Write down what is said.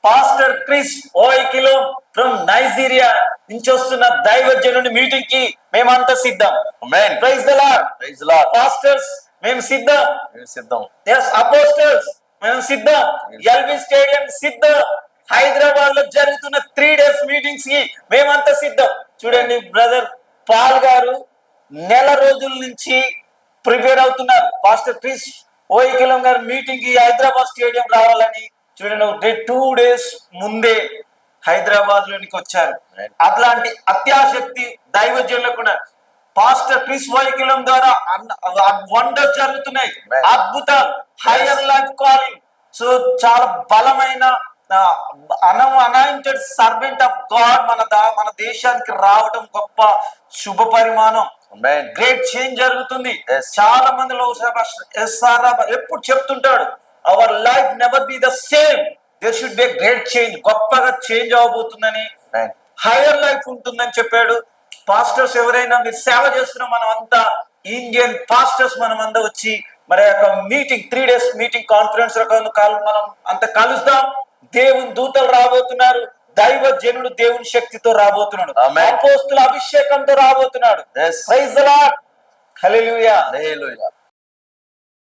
Pastor Chris ఓయికిలో from Nigeria నుంచి వస్తున్న దైవజనుని మీటింగ్ కి మేమంతా సిద్ధం. Praise the lord. పాస్టర్స్ మేము సిద్ధం. yes అపోస్టల్స్ మేము సిద్ధం. ఎల్బీ స్టేడియం సిద్ధం. హైదరాబాద్ లో జరుగుతున్న 3 days మీటింగ్స్ కి మేమంతా సిద్ధం. చూడండి బ్రదర్ పాల్ గారు నెల రోజుల నుంచి ప్రిపేర్ అవుతున్నారు. పాస్టర్ క్రిస్ ఓయికిలం గారు మీటింగ్ కి హైదరాబాద్ స్టేడియం రావాలని చూడండి 2 days ముందే హైదరాబాద్ లోనికి వచ్చారు. అట్లాంటి అత్యాశక్తి దైవజనులకు కూడా పాస్టర్ క్రిస్ ఓయికిలం ద్వారా వండర్స్ జరుగుతున్నాయి, అద్భుతాలు, హైయర్ లైఫ్ కాలింగ్. సో చాలా బలమైన అనాయింటెడ్ సర్వెంట్ ఆఫ్ గాడ్ మన దేశానికి రావడం గొప్ప శుభ పరిమాణం. గ్రేట్ చేంజ్ జరుగుతుంది. చాలా మంది ఎప్పుడు చెప్తుంటాడు, our life never be the same, there should be great change. గొప్పగా చేంజ్ అవబోతుందని, హైయర్ లైఫ్ ఉంటుందని చెప్పాడు. పాస్టర్స్ ఎవరైనా మీరు సేవ చేస్తున్న మనం అంతా ఇండియన్ పాస్టర్స్ మనం అంతా వచ్చి మరి యొక్క మీటింగ్ 3 days మీటింగ్ కాన్ఫరెన్స్ మనం అంత కలుద్దాం. దేవుని దూతలు రాబోతున్నారు, దైవజనుడు దేవుని శక్తితో రాబోతున్నాడు, అపోస్తుల అభిషేకంతో రాబోతున్నాడు. Praise the Lord. హల్లెలూయా.